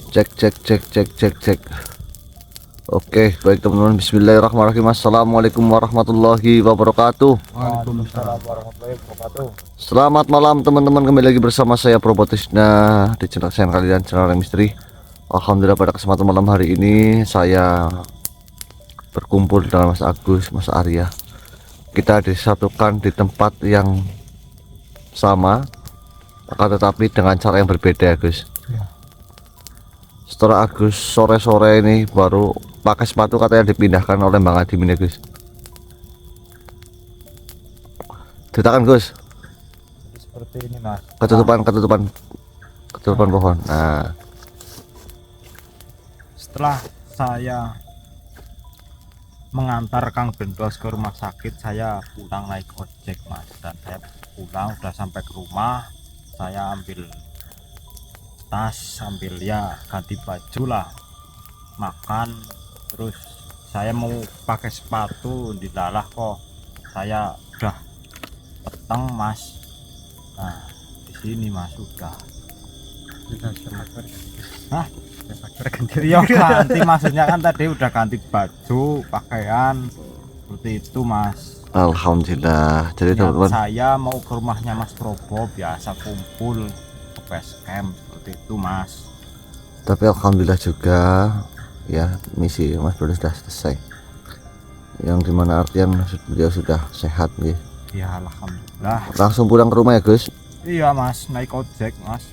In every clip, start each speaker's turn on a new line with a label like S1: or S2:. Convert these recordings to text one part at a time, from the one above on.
S1: Cek cek cek cek cek cek. Oke, baik teman-teman. Bismillahirrahmanirrahim. Assalamualaikum warahmatullahi wabarakatuh.
S2: Waalaikumsalam warahmatullahi wabarakatuh.
S1: Selamat malam teman-teman. Kembali lagi bersama saya Probotisna di channel kesayangan kalian, channel Misteri. Alhamdulillah pada kesempatan malam hari ini saya berkumpul dengan Mas Agus, Mas Arya. Kita disatukan di tempat yang sama, akan tetapi dengan cara yang berbeda, Gus.
S2: Ya.
S1: Setelah Agus sore-sore ini baru pakai sepatu katanya dipindahkan oleh Bang Adi ini, Gus. Ceritakan, Gus.
S2: Seperti ini, Mas.
S1: Ketutupan pohon. Nah,
S2: Setelah saya mengantar Kang Bendos ke rumah sakit, saya pulang naik ojek, Mas. Dan saya pulang udah sampai ke rumah, saya ambil tas, ambil ya ganti baju lah, makan, terus saya mau pakai sepatu, dilalah kok saya udah peteng, Mas. Nah, di sini Mas udah. Hah? Iya ganti, maksudnya kan tadi udah ganti baju, pakaian seperti itu, Mas.
S1: alhamdulillah. Jadi
S2: Ya,
S1: teman-teman,
S2: saya mau ke rumahnya Mas Probo, biasa kumpul ke base camp seperti itu, Mas.
S1: tapi alhamdulillah juga ya misi Mas Bro sudah selesai. Yang dimana artian beliau sudah sehat nih.
S2: Ya alhamdulillah.
S1: Langsung pulang ke rumah ya, Gus.
S2: Iya, Mas, naik ojek, Mas.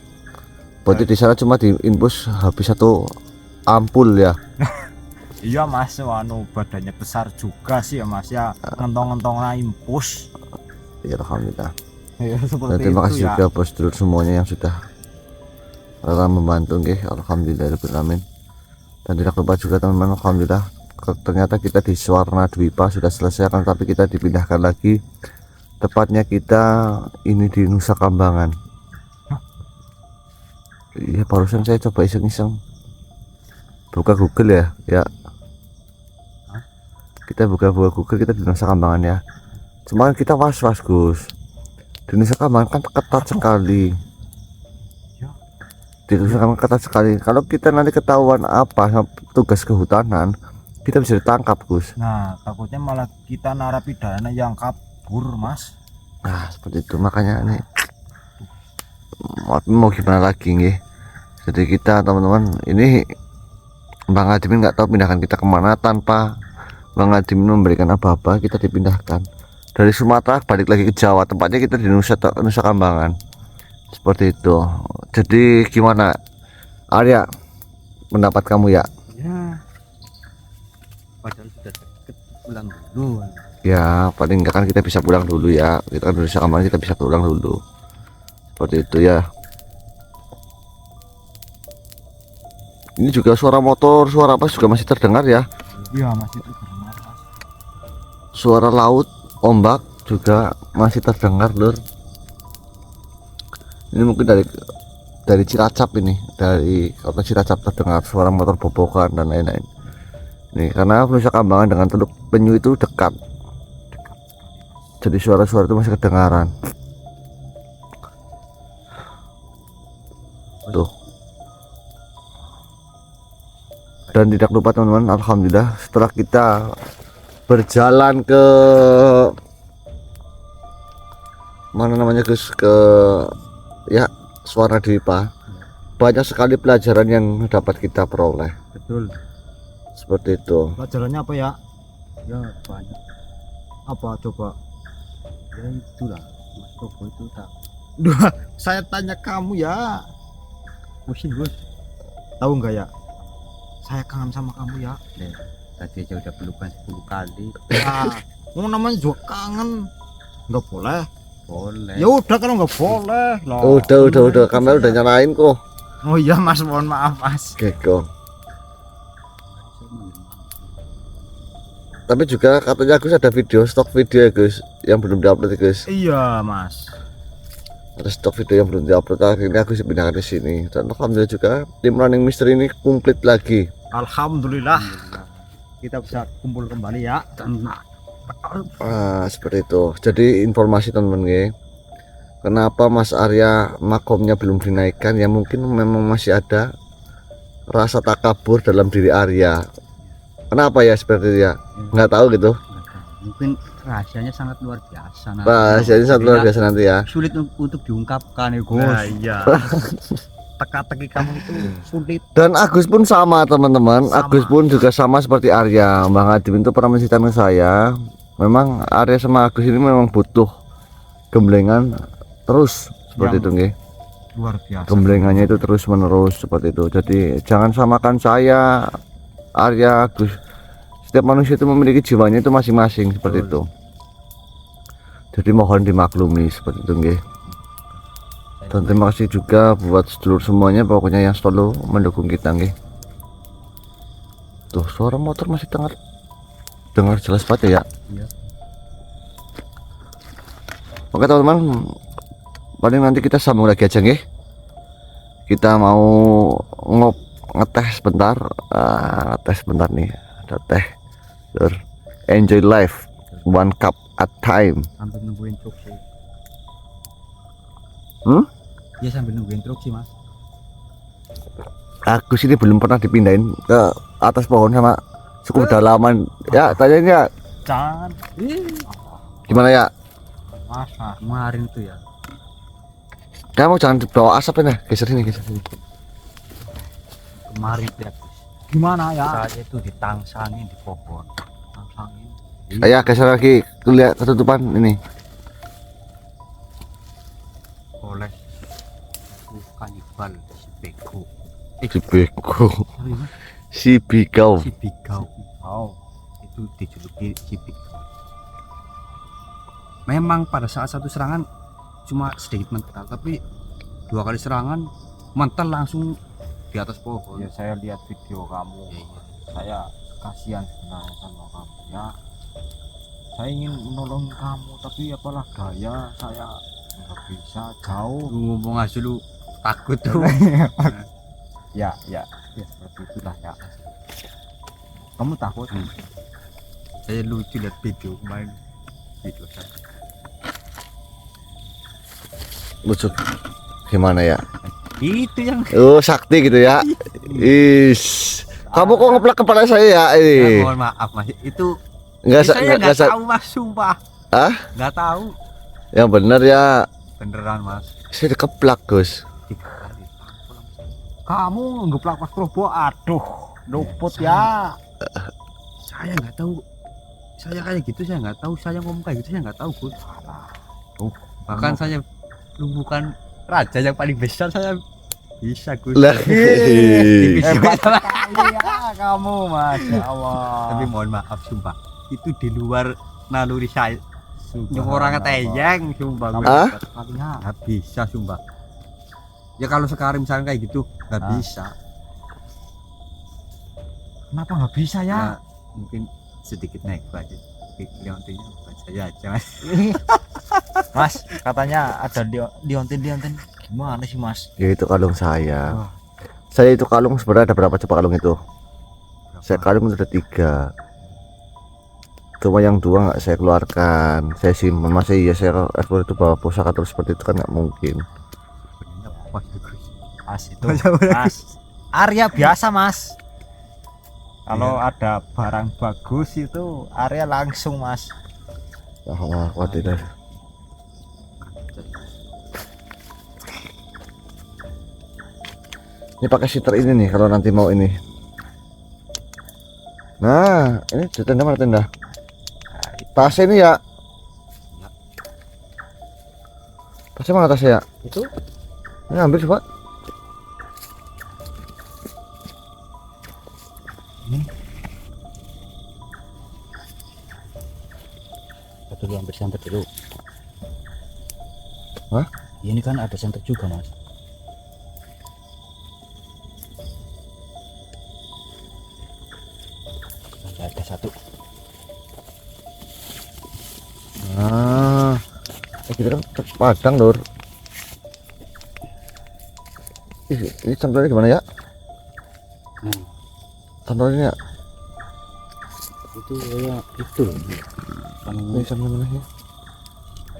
S1: Berarti di sana cuma diinfus habis satu ampul ya.
S2: Iya, Mas, anu badannya besar juga sih ya, Mas, ya ngentong-ngentong impus.
S1: Ya alhamdulillah.
S2: Ya
S1: Dan
S2: seperti
S1: terima
S2: itu
S1: kasih
S2: ya.
S1: juga bos dulur semuanya yang sudah rela membantu nggih. Alhamdulillah alamin. Dan tidak lupa juga teman-teman, alhamdulillah ternyata kita di Swarna Dwipa sudah selesai kan, tapi kita dipindahkan lagi. Tepatnya kita ini di Nusa Kambangan. Iya, barusan saya coba iseng-iseng buka Google ya. Ya. Kita buka Google, kita di Nusa Kambangan ya. Cuman kita was-was, Gus. Di Nusa Kambangan kan ketat sekali. Di Nusa Kambangan ketat sekali. Kalau kita nanti ketahuan apa sama tugas kehutanan, kita bisa ditangkap, Gus.
S2: Nah, takutnya malah kita narapidana yang kabur, Mas.
S1: Nah, seperti itu. Makanya ini mau gimana lagi nih. Jadi kita teman-teman ini Bang Adimin nggak tahu pindahkan kita kemana, tanpa Bang Adimin memberikan apa-apa kita dipindahkan dari Sumatera balik lagi ke Jawa, tempatnya kita di Nusa Kambangan seperti itu. Jadi gimana Arya, pendapat kamu ya?
S2: Ya. Padahal sudah deket, pulang dulu.
S1: Ya paling nggak kan kita bisa pulang dulu ya, kita kan di Nusa Kambangan, kita bisa pulang dulu seperti itu ya. Ini juga suara motor, suara apa juga masih terdengar ya.
S2: Iya, masih terdengar, Mas.
S1: Suara laut, ombak juga masih terdengar, Lur. Ini mungkin dari Cilacap ini, dari kota Cilacap terdengar suara motor bobokan dan lain-lain. Ini karena Nusa Kambangan dengan Teluk Penyu itu dekat. Jadi suara-suara itu masih kedengaran. Tuh. Dan tidak lupa teman-teman, alhamdulillah setelah kita berjalan ke mana namanya, Gus, ke ya Swarna Dwipa, banyak sekali pelajaran yang dapat kita peroleh.
S2: Betul.
S1: Seperti itu.
S2: Pelajarannya apa ya? Ya banyak. Apa coba? Ya itulah, Mas Probo itu tak. Duh, saya tanya kamu ya. Musim, Gus. Tahu nggak ya? Saya kangen sama kamu ya. Tadi aja udah pelukan 10 kali. Ya, mau namanya juga kangen. Nggak boleh. Boleh. Ya udah kalau nggak boleh lah.
S1: Udah, kamera udah nyalain kok.
S2: Oh iya, Mas, mohon maaf, Mas.
S1: Geko. Tapi juga katanya Gus ada video, stok video ya, Gus, yang belum diupload ya, Gus.
S2: Iya, Mas.
S1: Ada stok video yang belum diupload, akhirnya aku pindahkan ke sini. Dan alhamdulillah juga tim Running Misteri ini komplit lagi.
S2: Alhamdulillah. Kita bisa kumpul kembali ya.
S1: Seperti itu. Jadi informasi teman-teman ya, kenapa Mas Arya makomnya belum dinaikkan, ya mungkin memang masih ada rasa takabur dalam diri Arya. Kenapa ya seperti itu ya? Nggak tahu gitu.
S2: Mungkin rahasianya sangat luar biasa.
S1: Rahasianya sangat luar biasa nanti ya.
S2: Sulit untuk diungkapkan ya Gus.
S3: Nah, iya.
S2: Teka-teki kamu itu sulit.
S1: Dan Agus pun sama teman-teman.
S2: Sama.
S1: Agus pun juga sama seperti Arya. Bang Admin itu pernah menceritakan ke saya, memang Arya sama Agus ini memang butuh gemblengan terus seperti itu nggih.
S2: Luar biasa.
S1: Gemblengannya itu terus menerus seperti itu. Jadi jangan samakan saya, Arya, Agus. Setiap manusia itu memiliki jiwanya itu masing-masing seperti itu. Jadi mohon dimaklumi seperti itu nggih. Dan terima kasih juga buat sedulur semuanya pokoknya yang selalu mendukung kita nggih. Tuh suara motor masih dengar jelas banget ya.
S2: Iya.
S1: Oke teman-teman, paling nanti kita sambung lagi aja nggih. Kita mau ngetes sebentar, ngetes sebentar nih. Ada teh. Enjoy life, one cup at time.
S2: Sambil nungguin truk sih. Iya sambil nungguin truk sih mas.
S1: Agus ini belum pernah dipindahin ke atas pohon sama suku pedalaman. Ya tanyanya
S2: Jangan.
S1: gimana ya?
S2: Masa kemarin tuh ya.
S1: Kamu jangan bawa asap ini, geser sini, geser sini.
S2: Kemarin tuh ya Gus. Gimana ya? Saya itu ditangsangin di pohon. Tangsangin.
S1: Ayo geser lagi, lihat ketutupan ini.
S2: Oleh kanibal si bego.
S1: Si bego, si bikau.
S2: Si bigau. Oh, itu dijuluki si bigau. Memang pada saat satu serangan cuma sedikit mental, tapi 2 kali serangan mental langsung di atas pohon.
S3: Ya saya lihat video kamu.
S2: Ya, iya.
S3: Saya kasihan sebenarnya sama kamu ya. Saya ingin menolong kamu tapi apalah daya saya nggak bisa jauh.
S2: Lu ngomong aja lu takut tuh.
S3: Ya seperti itulah ya. Kamu takut?
S2: Saya lucu lihat video kemarin. Video saya.
S1: Lucu. Gimana ya?
S2: Itu yang
S1: Oh sakti gitu ya. Is. Kamu kok ngeplak kepala saya ya ini?
S2: mohon maaf mas, itu
S1: Enggak
S2: saya nggak tahu mas, sumpah.
S1: Ah?
S2: Nggak tahu.
S1: Yang benar ya.
S2: Beneran mas.
S1: Saya dikeplak Gus.
S2: 3 kali.
S3: Kamu ngeplak pas Probo, aduh, luput ya.
S2: Saya nggak tahu. Saya kayak gitu saya nggak tahu. Saya ngomong kayak gitu saya nggak tahu Gus. Bahkan saya bukan raja yang paling besar, saya bisa Gus.
S1: Lah.
S3: Hebat sekali ya kamu, masya Allah.
S2: Tapi mohon maaf sumpah, itu di luar naluri saya. Yang orang keteyang sumpah.
S3: Kamu
S1: Ah?
S3: hebat sekali ya.
S2: Nggak bisa sumpah. Ya kalau sekarang misalnya kayak gitu nggak
S3: Ah.
S2: bisa.
S3: Kenapa nggak bisa
S2: Ya
S3: ya?
S2: mungkin sedikit naik aja. Liontinnya bukan saya aja mas.
S3: Mas, katanya ada liontin. Gimana sih mas?
S1: Ya itu kalung saya.
S3: Wah.
S1: Saya itu kalung sebenarnya ada berapa coba kalung itu? Saya kalung itu ada 3. Cuma yang 2 nggak saya keluarkan. Saya simpan. Masa iya saya ekspor itu bawa pusaka terus seperti itu kan nggak mungkin.
S2: Sebenarnya pas Gus.
S3: Mas itu, mas. Arya biasa mas. Kalau ada barang bagus itu Arya langsung mas.
S1: Wah, khawatir. Ini pakai sitter ini nih kalau nanti mau ini. Nah, ini di tenda mana tenda? Tas ini ya. Tasnya mana tasnya ya?
S3: Itu
S1: Ini ambil coba.
S2: Dulu ambil senter dulu.
S1: Hah?
S2: Ini kan ada senter juga mas. Ada 1.
S1: Ah, kita kan Padang lur. Ini contohnya gimana ya? Contohnya
S2: Itu ya itu.
S1: ini sama mana ya?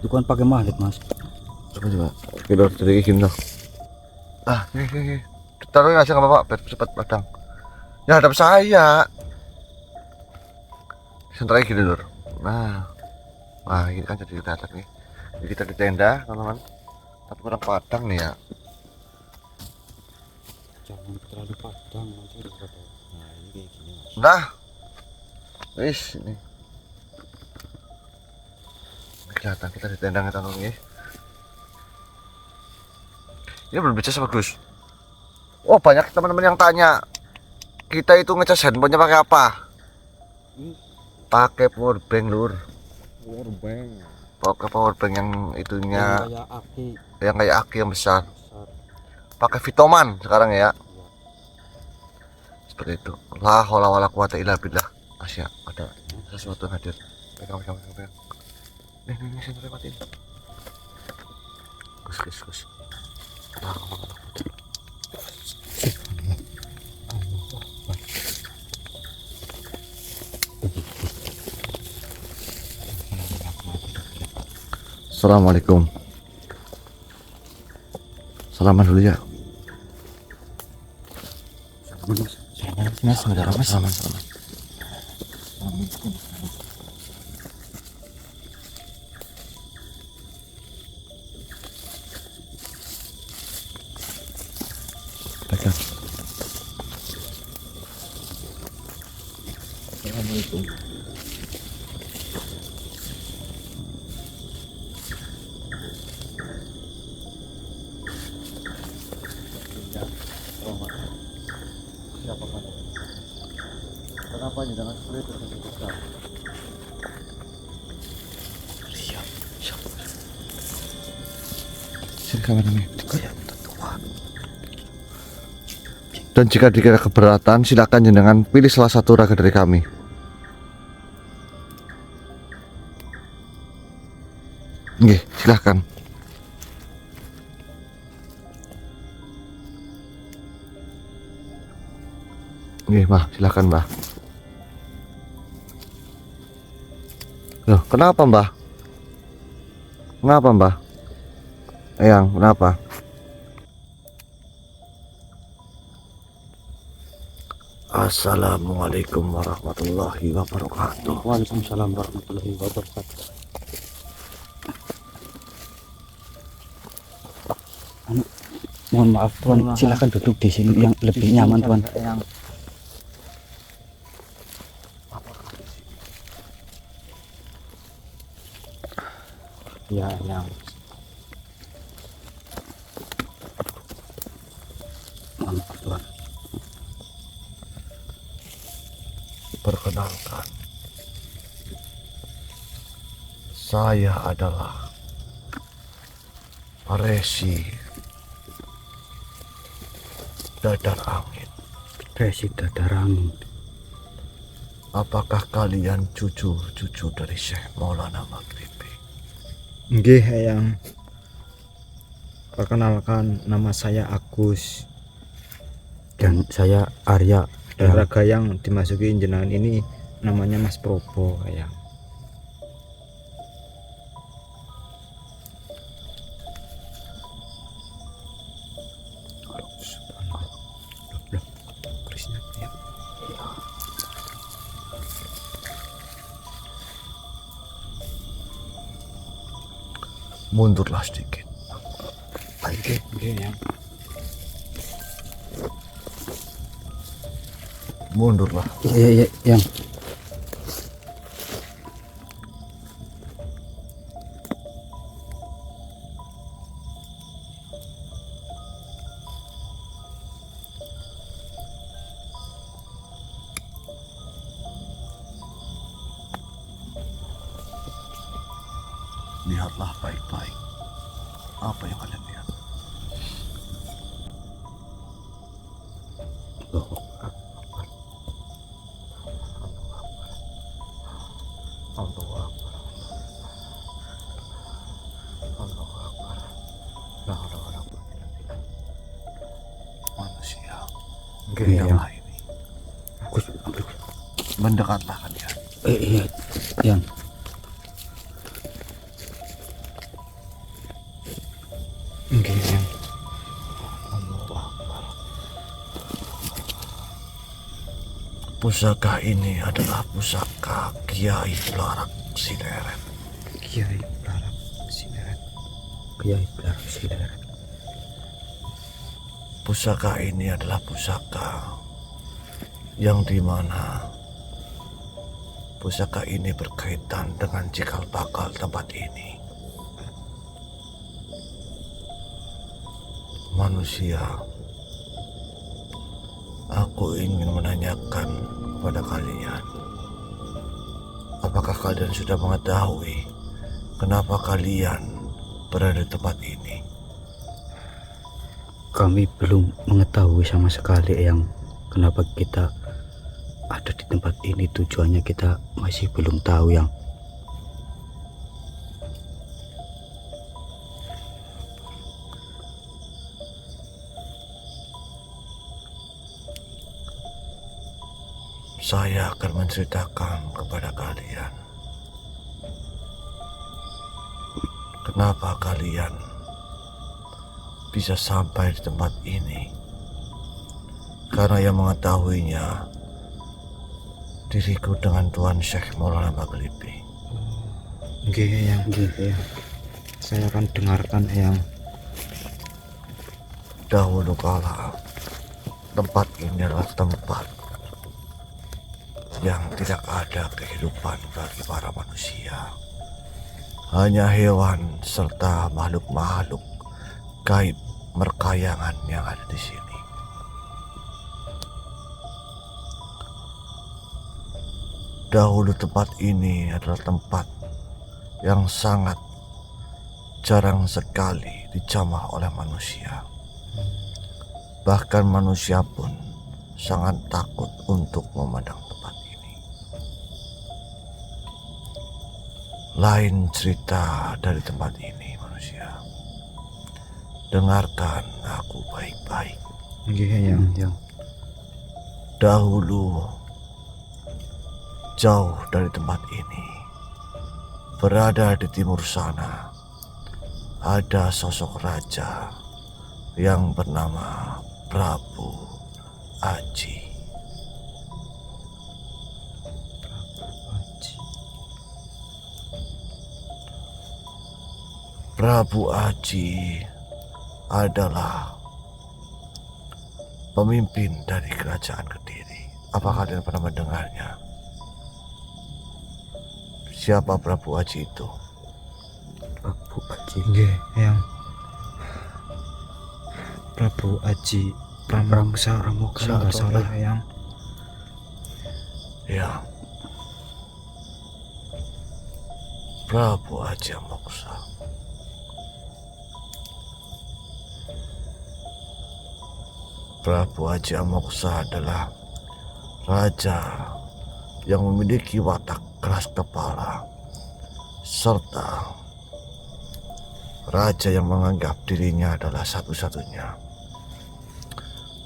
S2: Itu kan pakai magnet mas.
S1: Coba coba. Oke lur, dari gini loh. Ah, oke. Taruhin aja nggak apa-apa, biar cepat padang. Ya hadap saya. Sentra gini lur. Nah, wah ini kan jadi datang nih. Jadi kita di tenda teman-teman. Tapi kurang padang nih ya.
S2: Jangan terlalu padang nanti ada. Nah ini kayak gini mas.
S1: Nah, wis ini. Kelihatan kita di tenda kita nih. Ini belum bisa bagus. Oh banyak teman-teman yang tanya kita itu ngecas handphonenya pakai apa? Pakai powerbank lur.
S2: Powerbank.
S1: Pakai powerbank yang itunya
S2: Kayak aki
S1: yang kayak aki yang besar.
S2: besar.
S1: Pakai Vitoman sekarang ya. Seperti itu. La haula wala quwata illa billah. Asya ada sesuatu yang hadir. Pegang. Nih senter matiin. Gus. Assalamualaikum. Salaman dulu ya.
S2: Mas, sebentar mas.
S1: Salaman. Pegang.
S2: Assalamualaikum.
S1: Kenapa aja jangan spray terus kita? Siap. Sini kameranya. Dan jika dikira keberatan, silakan jenengan pilih salah satu raga dari kami. Nggih, silakan. Nggih, Mbah, silakan, Mbah. Loh, kenapa, Mbah? Kenapa, Mbah? Eyang, kenapa? Assalamualaikum warahmatullahi wabarakatuh.
S2: Waalaikumsalam warahmatullahi wabarakatuh. Mohon maaf tuan, silakan duduk di sini yang lebih nyaman tuan. Ya, yang mohon maaf tuan.
S1: Perkenalkan, saya adalah Resi Dadar Angin.
S2: Resi Dadar Angin.
S1: Apakah kalian cucu dari Syekh Maulana Maghribi?
S2: Nggih, yang perkenalkan, nama saya Agus dan saya Arya. Dan raga yang dimasuki jenengan ini namanya Mas Probo ya.
S1: Mundurlah sedikit. Baik.
S2: Ya.
S1: Mundurlah.
S2: Iya, yang
S1: Lihatlah baik-baik apa yang kalian lihat. Manusia yang lain ini. Mendekatlah kalian.
S2: iya, yang
S1: Pusaka ini adalah pusaka Kiai Blarak Sineret.
S2: Kiai Blarak Sineret. Kiai Blarak Sineret.
S1: Pusaka ini adalah pusaka yang dimana pusaka ini berkaitan dengan cikal bakal tempat ini. Manusia, aku ingin menanyakan kepada kalian, apakah kalian sudah mengetahui kenapa kalian berada di tempat ini?
S2: Kami belum mengetahui sama sekali yang kenapa kita ada di tempat ini. Tujuannya kita masih belum tahu yang.
S1: Saya akan menceritakan kepada kalian kenapa kalian bisa sampai di tempat ini. Karena yang mengetahuinya diriku dengan Tuan Syekh Maulana Maghribi.
S2: Nggih, yang nggih, ya. Saya akan dengarkan yang.
S1: Dahulu kala tempat ini adalah tempat yang tidak ada kehidupan bagi para manusia. Hanya hewan serta makhluk-makhluk gaib merkayangan yang ada di sini. Dahulu tempat ini adalah tempat yang sangat jarang sekali dijamah oleh manusia. Bahkan manusia pun sangat takut untuk memandang tempat ini. Lain cerita dari tempat ini, manusia. Dengarkan aku baik-baik.
S2: Nggih, yang.
S1: Dahulu, jauh dari tempat ini, berada di timur sana, ada sosok raja yang bernama Prabu Aji. Prabu Aji adalah pemimpin dari kerajaan Kediri. Apa kalian pernah mendengarnya? Siapa Prabu Aji itu?
S2: Prabu Aji. Nggih, yang. Prabu Aji Pramuksa kalau nggak salah, yang.
S1: Ya, Prabu Aji Amoksa. Prabu Aji Amoksa adalah raja yang memiliki watak keras kepala, serta raja yang menganggap dirinya adalah satu-satunya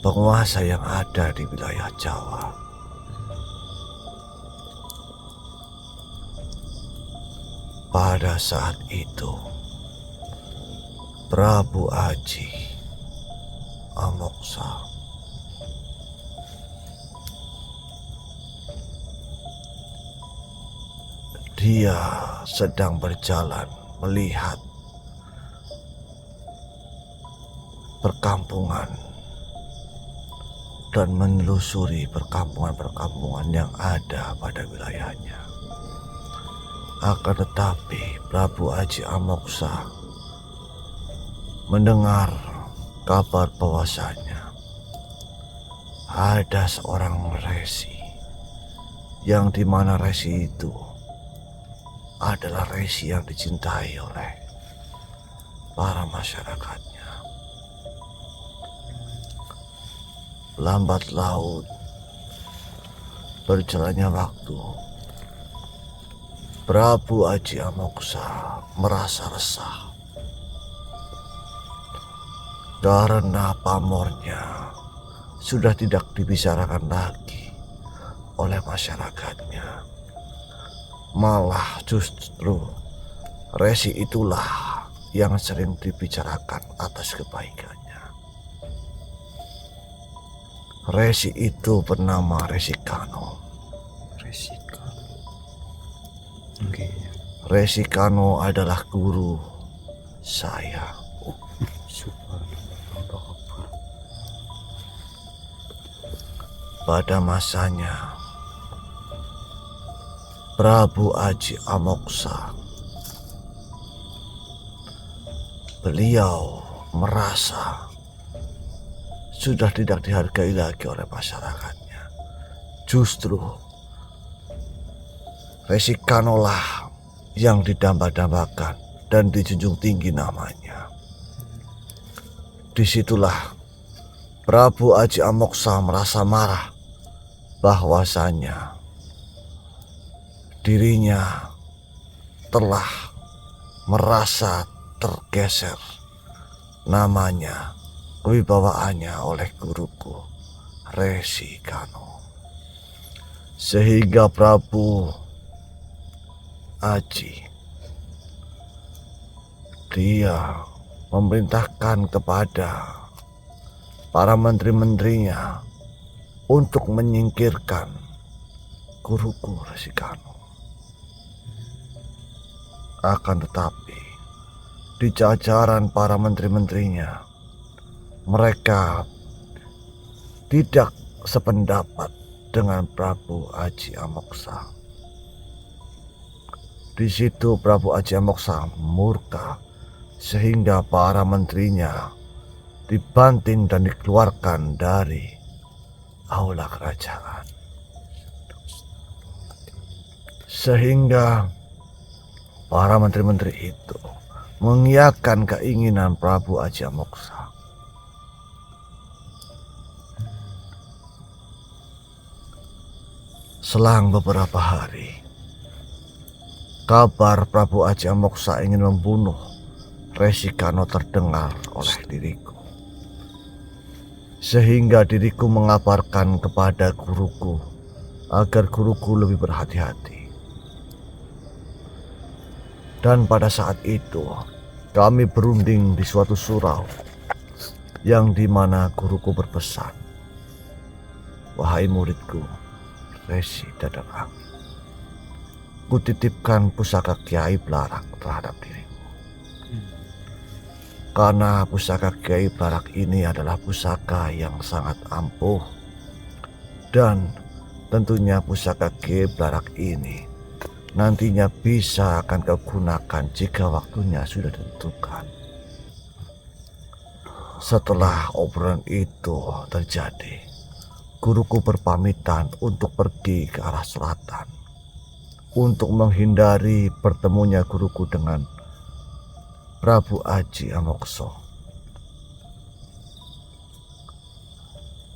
S1: penguasa yang ada di wilayah Jawa. Pada saat itu, Prabu Aji Amoksa dia sedang berjalan melihat perkampungan dan menelusuri perkampungan-perkampungan yang ada pada wilayahnya. Akan tetapi Prabu Aji Amoksa mendengar kabar bahwasanya ada seorang resi, yang dimana resi itu adalah resi yang dicintai oleh para masyarakatnya. Lambat laun berjalannya waktu, Prabu Aji Amoksa merasa resah karena pamornya sudah tidak dibicarakan lagi oleh masyarakatnya. Malah justru resi itulah yang sering dibicarakan atas kebaikannya. Resi itu bernama Resi Kano.
S2: Resika. Oke.
S1: Resi Kano adalah guru saya.
S2: Subhanallah.
S1: Pada masanya Prabu Aji Amoksa, beliau merasa sudah tidak dihargai lagi oleh masyarakatnya. Justru Resi Kano lah yang didamba-dambakan dan dijunjung tinggi namanya. Disitulah Prabu Aji Amoksa merasa marah bahwasanya dirinya telah merasa tergeser namanya, kewibawaannya oleh guruku Resi Kano. Sehingga Prabu Aji dia memerintahkan kepada para menteri-menterinya untuk menyingkirkan guruku Resi Kano. Akan tetapi di jajaran para menteri-menterinya, mereka tidak sependapat dengan Prabu Aji Amoksa. Di situ Prabu Aji Amoksa murka sehingga para menterinya dibanting dan dikeluarkan dari aula kerajaan. Sehingga para menteri-menteri itu mengiyakan keinginan Prabu Aji Amoksa. Selang beberapa hari, kabar Prabu Aji Amoksa ingin membunuh Resi Kano terdengar oleh diriku. Sehingga diriku mengabarkan kepada guruku agar guruku lebih berhati-hati. Dan pada saat itu kami berunding di suatu surau yang dimana guruku berpesan, "Wahai muridku Resi Dadarang, kutitipkan pusaka Kiai Blarak terhadap dirimu. Karena pusaka Kiai Blarak ini adalah pusaka yang sangat ampuh, dan tentunya pusaka Kiai Blarak ini nantinya bisa akan kau gunakan jika waktunya sudah ditentukan." Setelah obrolan itu terjadi, guruku berpamitan untuk pergi ke arah selatan untuk menghindari bertemunya guruku dengan Prabu Aji Amoksa.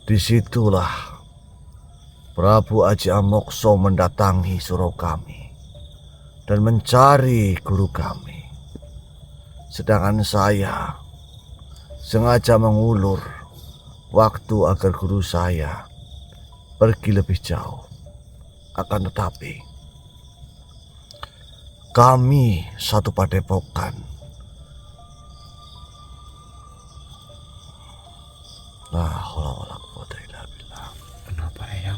S1: Disitulah Prabu Aji Amoksa mendatangi surau kami dan mencari guru kami. Sedangkan saya sengaja mengulur waktu agar guru saya pergi lebih jauh. Akan tetapi kami satu padepokan.
S2: Kenapa Eyang?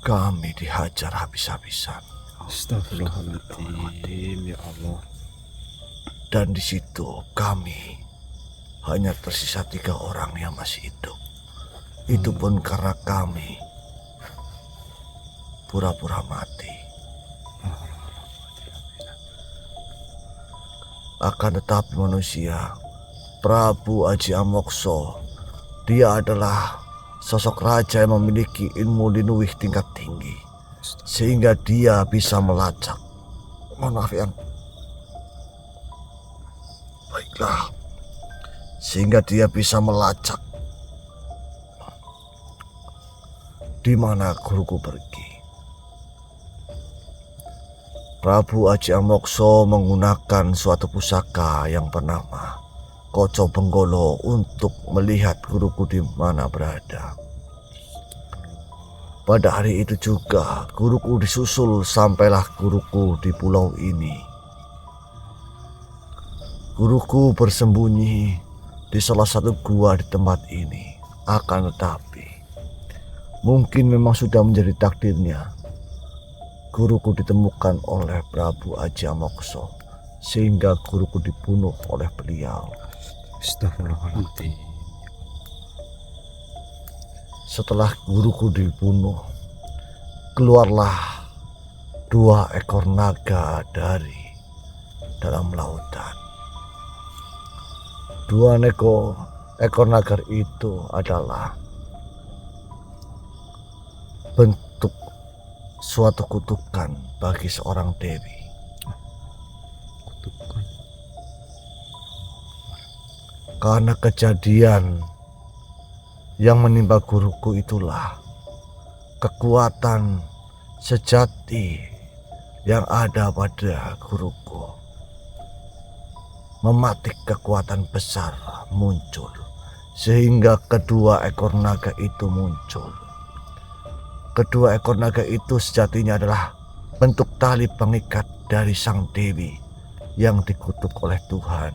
S1: Kami dihajar habis-habisan.
S2: Astagfirullahaladzim, ya Allah.
S1: Dan di situ kami hanya tersisa 3 orang yang masih hidup. Itu pun karena kami pura-pura mati. Akan tetapi manusia, Prabu Aji Amoksa, dia adalah sosok raja yang memiliki ilmu linuwih tingkat tinggi, sehingga dia bisa melacak. Mohon maaf yang baiklah, sehingga dia bisa melacak di mana guruku pergi. Prabu Aji Amoksa menggunakan suatu pusaka yang bernama Koco Benggolo untuk melihat guruku di mana berada. Pada hari itu juga guruku disusul sampailah guruku di pulau ini. Guruku bersembunyi di salah satu gua di tempat ini. Akan tetapi mungkin memang sudah menjadi takdirnya guruku ditemukan oleh Prabu Aji Amokso, sehingga guruku dibunuh oleh beliau.
S3: Astagfirullahaladzim.
S1: Setelah guruku dibunuh, keluarlah 2 ekor naga dari dalam lautan. 2 ekor naga itu adalah bentuk suatu kutukan bagi seorang dewi.
S3: Kutukan.
S1: Karena kejadian yang menimpa guruku itulah kekuatan sejati yang ada pada guruku mematik kekuatan besar muncul, sehingga kedua ekor naga itu muncul. Kedua ekor naga itu sejatinya adalah bentuk tali pengikat dari sang dewi yang dikutuk oleh Tuhan.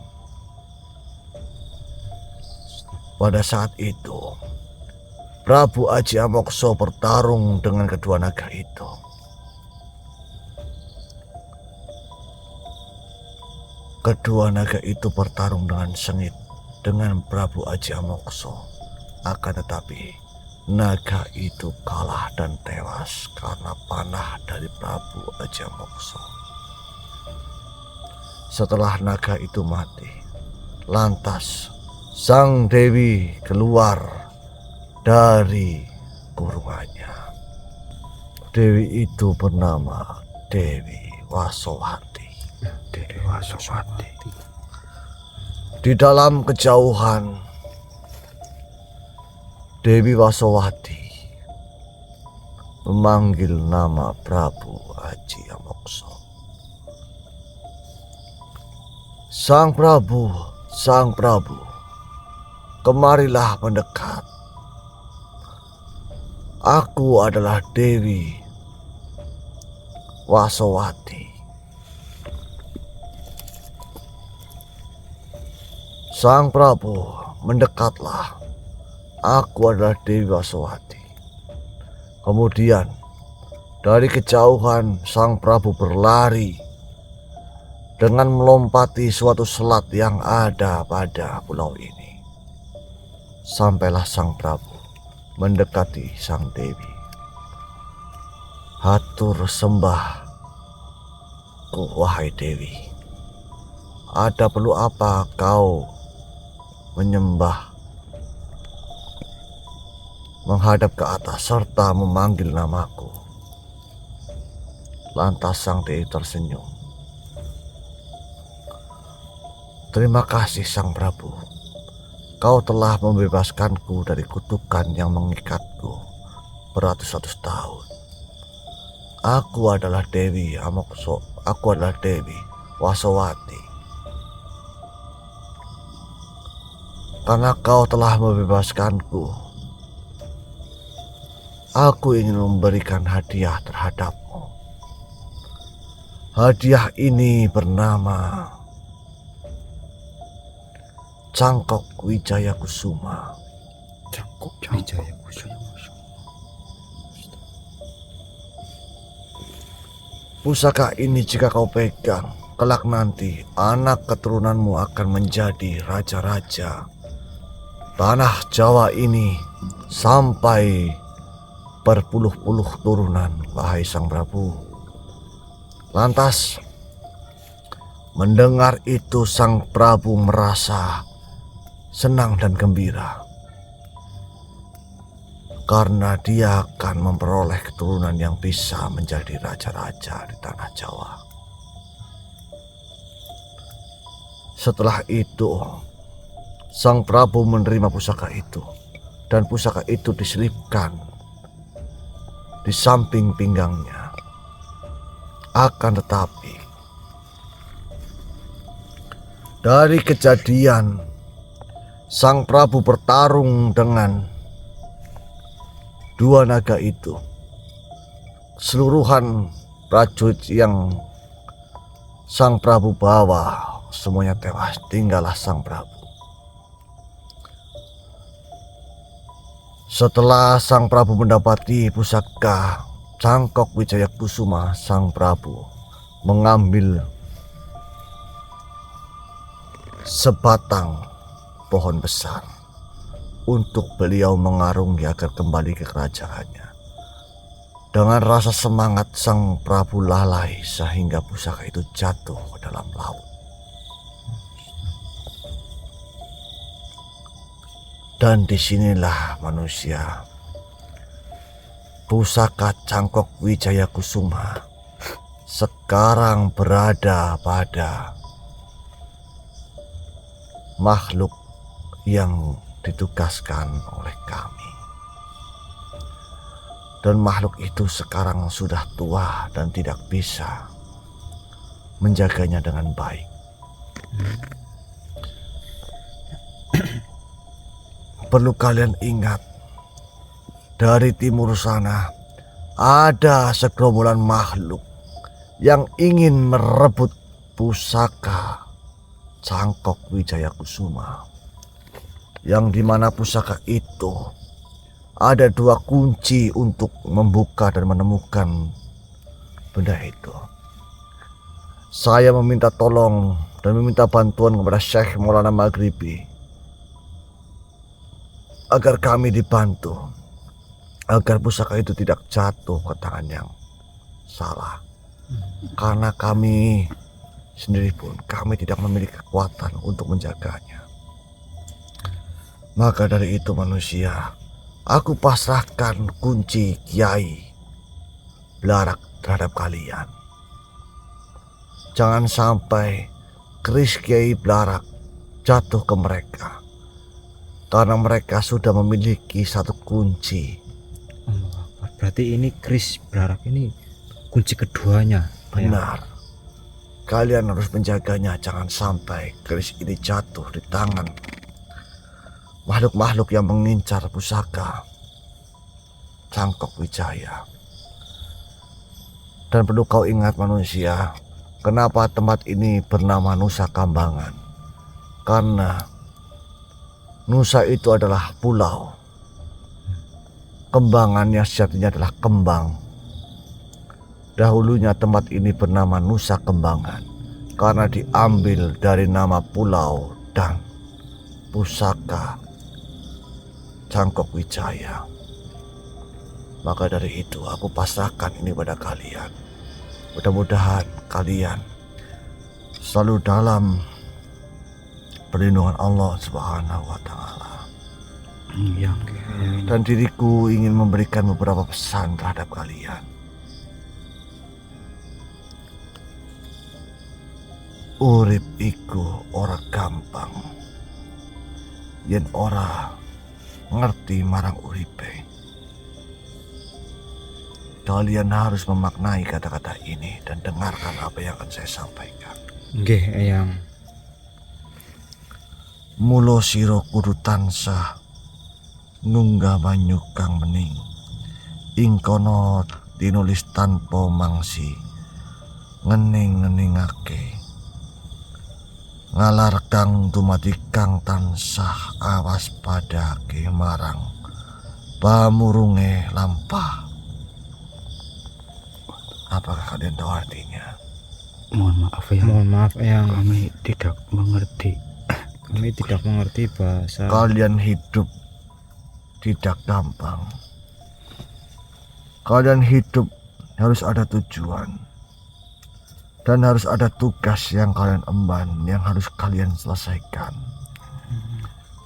S1: Pada saat itu Prabu Aji Amokso bertarung dengan kedua naga itu. Kedua naga itu bertarung dengan sengit dengan Prabu Aji Amokso. Akan tetapi naga itu kalah dan tewas karena panah dari Prabu Aji Amokso. Setelah naga itu mati, lantas sang dewi keluar dari kurungannya. Dewi itu bernama Dewi Wasowati.
S3: Dewi Wasowati.
S1: Di dalam kejauhan, Dewi Wasowati memanggil nama Prabu Aji Amokso. Sang Prabu, kemarilah mendekat. Aku adalah Dewi Wasowati. Sang Prabu, mendekatlah. Aku adalah Dewi Wasowati. Kemudian dari kejauhan sang Prabu berlari dengan melompati suatu selat yang ada pada pulau ini. Sampailah sang Prabu mendekati sang Dewi. Hatur sembah, wahai Dewi. Ada perlu apa kau menyembah, menghadap ke atas serta memanggil namaku? Lantas sang Dewi tersenyum. Terima kasih sang Prabu. Kau telah membebaskanku dari kutukan yang mengikatku beratus-ratus tahun. Aku adalah Dewi Amokso. Aku adalah Dewi Wasowati. Karena kau telah membebaskanku, aku ingin memberikan hadiah terhadapmu. Hadiah ini bernama Cangkok Wijaya Kusuma.
S3: Cangkok Wijaya Kusuma.
S1: Pusaka ini jika kau pegang, kelak nanti anak keturunanmu akan menjadi raja-raja tanah Jawa ini sampai berpuluh-puluh turunan, wahai sang Prabu. Lantas mendengar itu sang Prabu merasa senang dan gembira karena dia akan memperoleh keturunan yang bisa menjadi raja-raja di tanah Jawa. Setelah itu, sang Prabu menerima pusaka itu, dan pusaka itu diselipkan di samping pinggangnya. Akan tetapi, dari kejadian sang Prabu bertarung dengan dua naga itu, keseluruhan prajurit yang sang Prabu bawa semuanya tewas, tinggallah sang Prabu. Setelah Sang Prabu mendapati pusaka Cangkok Wijaya Kusuma, Sang Prabu mengambil sebatang pohon besar untuk beliau mengarungi agar kembali ke kerajaannya. Dengan rasa semangat Sang Prabu lalai sehingga pusaka itu jatuh ke dalam laut. Dan disinilah manusia, pusaka Cangkok Wijaya Kusuma sekarang berada pada makhluk yang ditugaskan oleh kami. Dan makhluk itu sekarang sudah tua dan tidak bisa menjaganya dengan baik. Perlu kalian ingat, dari timur sana ada segerombolan makhluk yang ingin merebut pusaka Cangkok Wijaya Kusuma, yang dimana pusaka itu ada 2 kunci untuk membuka dan menemukan benda itu. Saya meminta tolong dan meminta bantuan kepada Syekh Maulana Maghribi agar kami dibantu, agar pusaka itu tidak jatuh ke tangan yang salah. Karena kami sendiri pun, kami tidak memiliki kekuatan untuk menjaganya. Maka dari itu manusia, aku pasrahkan kunci Kiai Blarak terhadap kalian. Jangan sampai keris Kiai Blarak jatuh ke mereka, karena mereka sudah memiliki satu kunci.
S3: Berarti ini keris Blarak ini kunci keduanya.
S1: Benar. Kalian harus menjaganya, jangan sampai keris ini jatuh di tangan makhluk-makhluk yang mengincar pusaka Cangkok Wijaya. Dan perlu kau ingat manusia, kenapa tempat ini bernama Nusa Kambangan? Karena Nusa itu adalah pulau, kembangannya sejatinya adalah kembang. Dahulunya tempat ini bernama Nusa Kembangan karena diambil dari nama pulau dan pusaka Cangkok Wijaya. Maka dari itu aku pasrahkan ini pada kalian. Mudah-mudahan kalian selalu dalam perlindungan Allah Subhanahu wa Ta'ala. Dan diriku ingin memberikan beberapa pesan terhadap kalian. Urip iku ora gampang yen ora ngerti marang uripe. Kalian harus memaknai kata-kata ini dan dengarkan apa yang akan saya sampaikan.
S3: Nggih, Eyang.
S1: Mulo sira kudu tansah nunggah banyu kang bening, ing kono tinulis tanpa mangsi, ngening-ngeningake, ngalar kang dumadi kang tansah awas padake marang pamurunge lampah. Apakah kalian tahu artinya?
S3: Mohon maaf, Eyang.
S2: Kami tidak mengerti.
S3: Kami tidak mengerti bahasa.
S1: Kalian hidup tidak gampang. Kalian hidup harus ada tujuan. Dan harus ada tugas yang kalian emban, yang harus kalian selesaikan.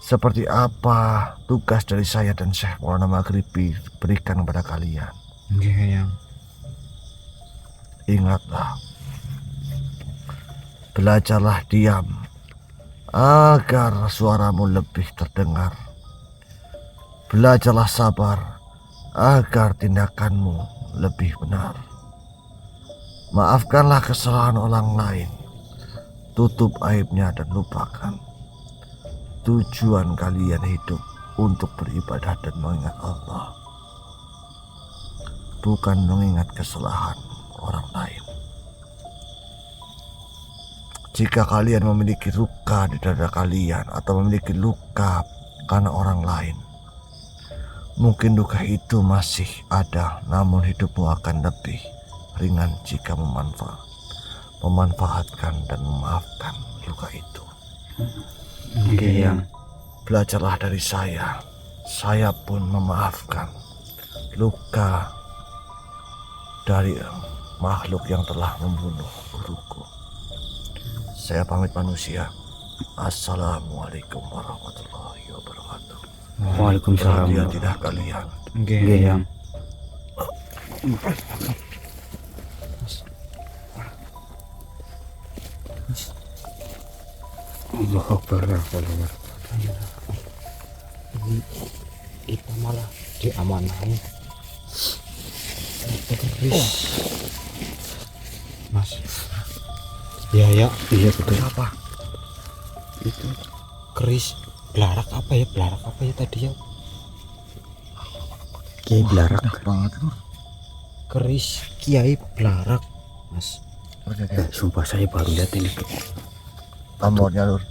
S1: Seperti apa tugas dari saya dan Syekh Maulana Maghribi berikan kepada kalian.
S3: Nggih, Eyang.
S1: Ingatlah, belajarlah diam agar suaramu lebih terdengar. Belajarlah sabar agar tindakanmu lebih benar. Maafkanlah kesalahan orang lain, tutup aibnya dan lupakan. Tujuan kalian hidup untuk beribadah dan mengingat Allah, bukan mengingat kesalahan orang lain. Jika kalian memiliki luka di dada kalian atau memiliki luka karena orang lain, Mungkin duka itu masih ada, namun hidupmu akan lebih ringan jika memanfaatkan dan memaafkan luka itu.
S2: Oke, Yang.
S1: Belajarlah dari saya. Saya pun memaafkan luka dari makhluk yang telah membunuh guruku. Saya pamit manusia. Assalamualaikum warahmatullahi wabarakatuh.
S2: Waalaikumsalam.
S1: Hati-hatilah kalian.
S2: Oke, Yang. Allah Akbar.
S3: Ini kita malah diamanahin. Mas. Ya ya,
S2: Iya betul.
S1: Apa?
S3: itu keris belarak apa ya tadi ya?
S2: Kiai Belarak.
S1: Banget lu.
S3: Keris Kiai Belarak, Mas.
S2: Sumpah saya baru lihat ini.
S1: Pamornya lur.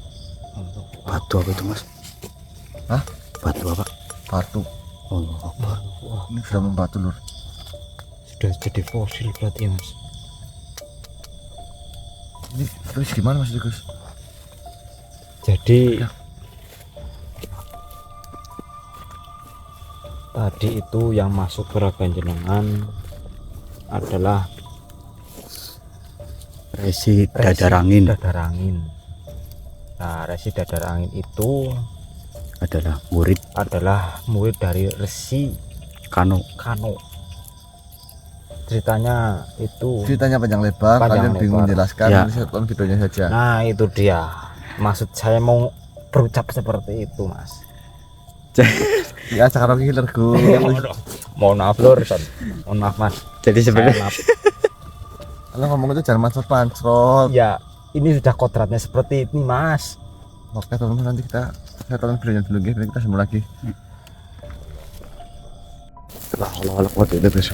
S2: Batu apa itu, Mas?
S1: Hah?
S2: Batu apa?
S1: Batu.
S2: Allah Akbar.
S3: Wah,
S1: Ini sudah membatu lur.
S3: sudah jadi fosil berarti ya, Mas.
S1: Ini terus gimana Mas Gus?
S3: Jadi tadi itu yang masuk ke raga jenengan adalah
S2: Resi Dadar Angin
S3: Dadar Angin. Nah, Resi Dadar Angin itu
S2: adalah murid
S3: adalah murid dari Resi
S2: Kano.
S3: Kano. Ceritanya itu,
S1: Ceritanya panjang lebar,
S3: Panjang
S1: kalian bingung
S3: lebar.
S1: menjelaskan,
S2: Ya.
S1: nanti saya tonton videonya saja.
S3: nah itu dia. Maksud saya mau berucap seperti itu, Mas.
S1: Ya sekarang killer Gus.
S3: Mohon maaf lur, mohon maaf Mas.
S2: Jadi
S3: Saya
S2: sebenarnya
S3: maaf.
S1: Kalau ngomong itu jangan pancrot.
S3: Ya, ini sudah kodratnya seperti ini, Mas.
S1: Oke teman-teman, nanti saya tonton videonya dulu ya, nanti kita sambung lagi. Allah waktu itu Gus.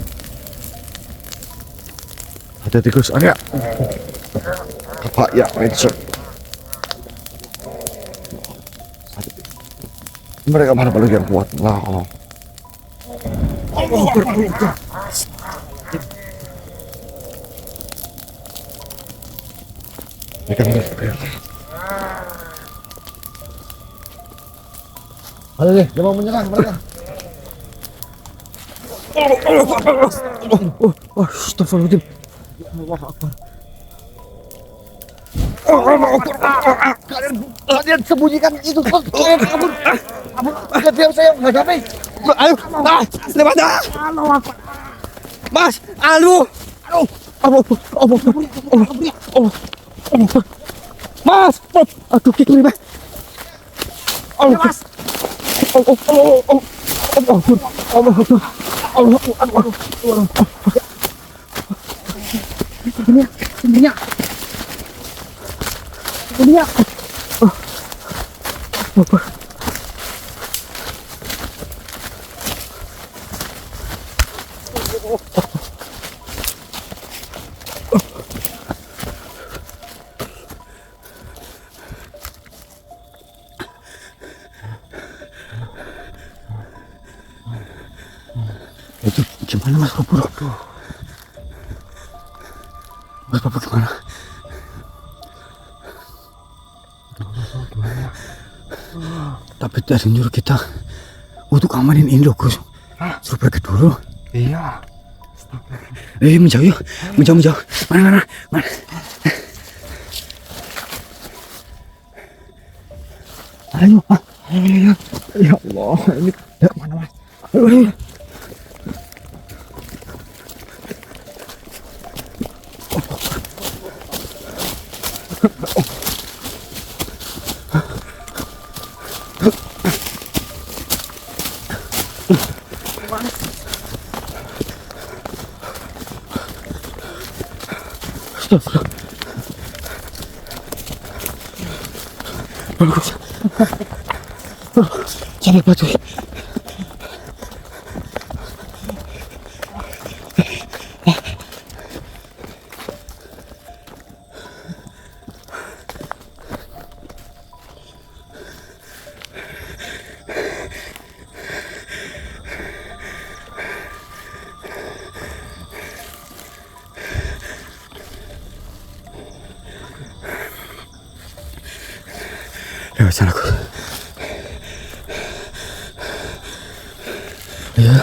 S1: Hati-hati Gus, ada. Apa ya, Richard? Mereka mana paling yang kuat? Nah, mereka Halo deh, dia mau menyerang mereka.
S2: Astagfirullahaladzim.
S1: Kalian sembunyikan itu. Kalian kabur. Biar saya menghadapi.
S2: Ayo, lewat dah. Mas, aduh. Mas, aduh kiri Mas. Mas. Itu gimana Mas Pur? Mas Pur gimana? Tapi tadi nyuruh kita untuk amanin ini loh Gus. Suruh pergi dulu.
S3: Iya.
S2: Menjauh yuk, menjauh. Mana? Ayo. Ya Allah, ini mana Mas? Ayo. Sampai batu. Lewat sana Gus. Ya.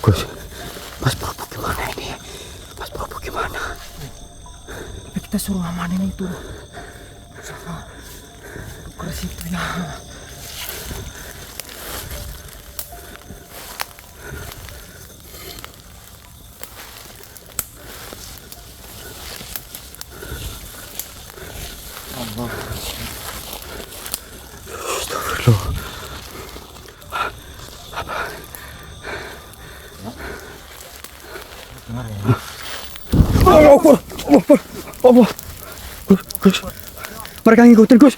S2: Gus, Mas Prabu gimana ini? Mas Prabu gimana?
S3: Tapi kita suruh amanin itu sama keras itu ya. Allah.
S2: Astagfirullah. Allah. Gus. Mereka ngikutin Gus.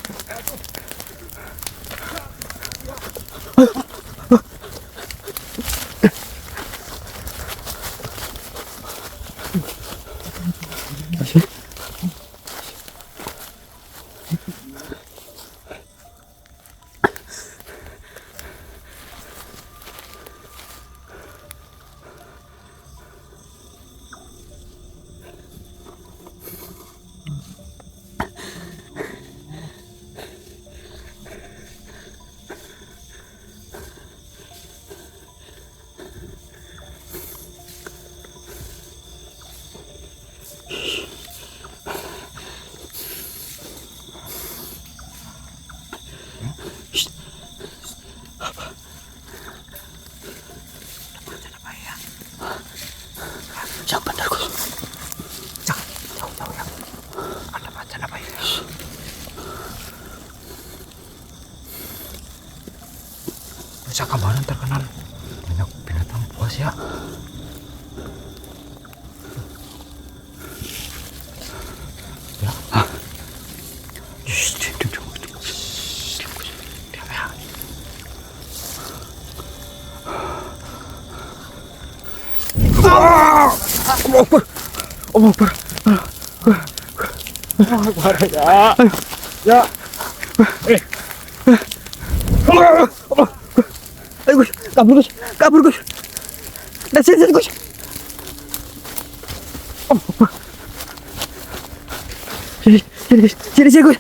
S2: Yang benar Gus.
S3: Jangan jauh-jauh ya. Ada macan apa ya? Nusa Kambangan terkenal banyak binatang buas ya. Ya.
S2: Allah Akbar.
S3: Ya. Ya.
S2: Ayo Gus, kabur Gus. Dan sini Gus. Allah Akbar. Sini Gus. Sini Gus.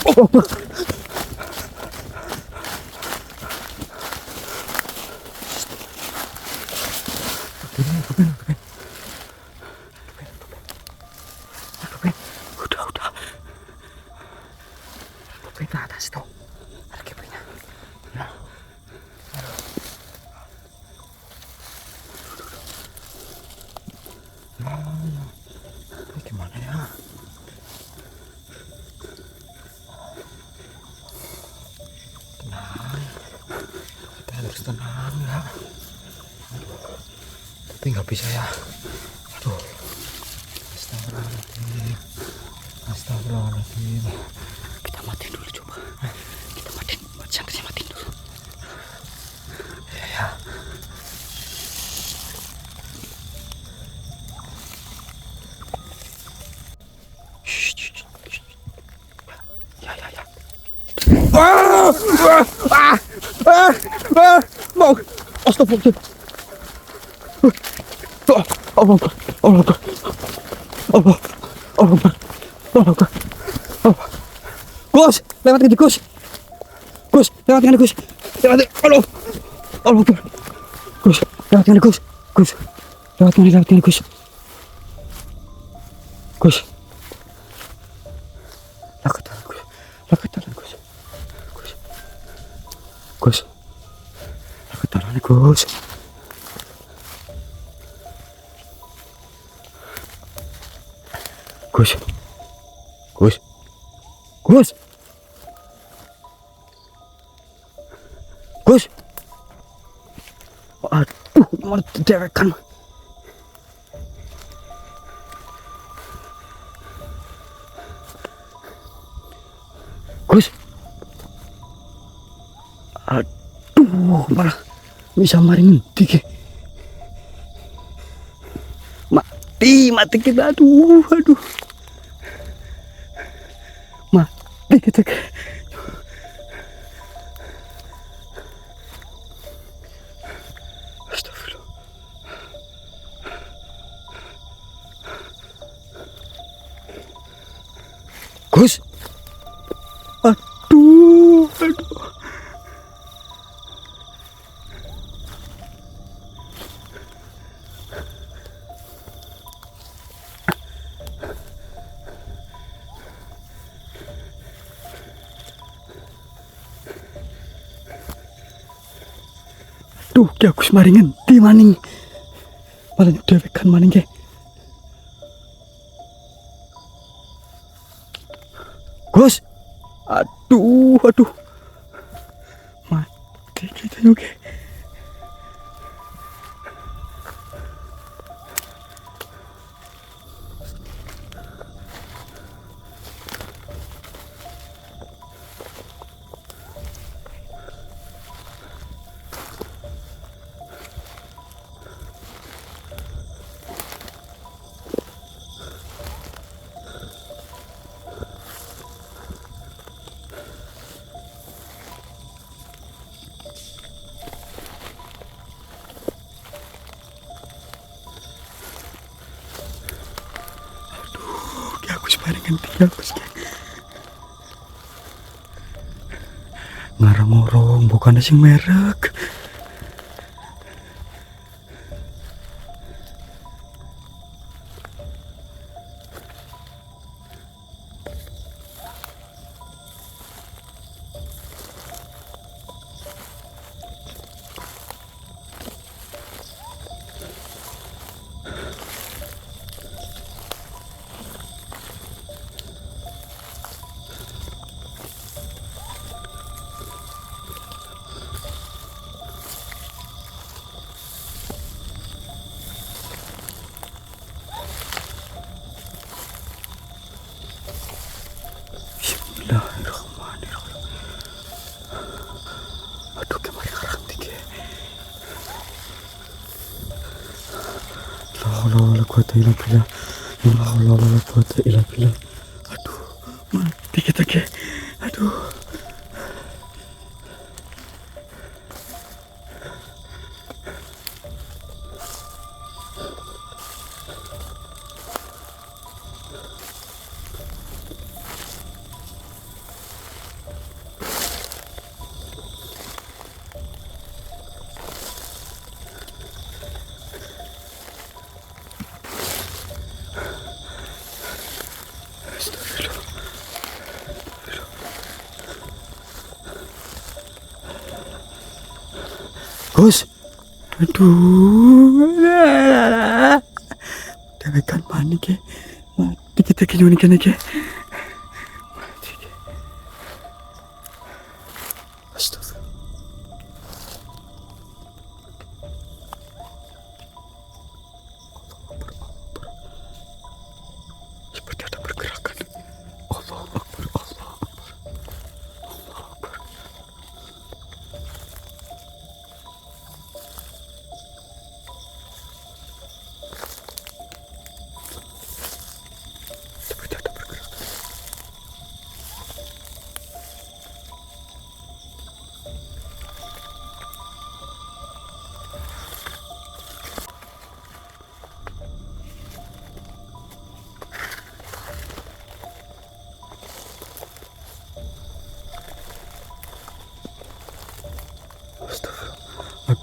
S2: Allah Akbar. Udah.
S3: Kita atas tuh. Ada kepinya. Ya. Ini gimana ya? Tenang. Kita harus tenang ya. Tapi nggak bisa ya. Aduh. Astagfirullahaladzim. Kita matiin dulu coba. Kita matiin dulu. Ya. Shh. Ya.
S2: Mau. Astagfirullah. Allah. Gus, lewat Gus. Lewat. Allah. lewat mana Gus? Gus, lewat mana Gus? Gus, lakataran Gus, Gus, lakataran Gus. Gus, Gus, Gus, Gus. Aduh, mau dewekan. Gus. Aduh, malah bisa maring ngendi. Mati kita, aduh. Mati kita. Astagfirullah. Gus. Aduh. Duh, ki Agus maring ngendi maning? Malah dewekan maning ki. Gus. Aduh. Mati kita juga. Agus bareng ngendi Agus. Ngarang-ngorong bukan sing merek. Bismillahirrahmanirrahim. Aduh, kemari ngarang tinggi. La haula wala quwata illa billah. La haula wala quwata illa billah. Aduh, mati kita ke. Aduh. Gus, aduh, dewekan mana ke? Mati kita ke nyunik ke? Mati ke? Astagfirullah. Seperti ada pergerakan. Allah Akbar, Allah Akbar, Allah Akbar. Seperti ada pergerakan.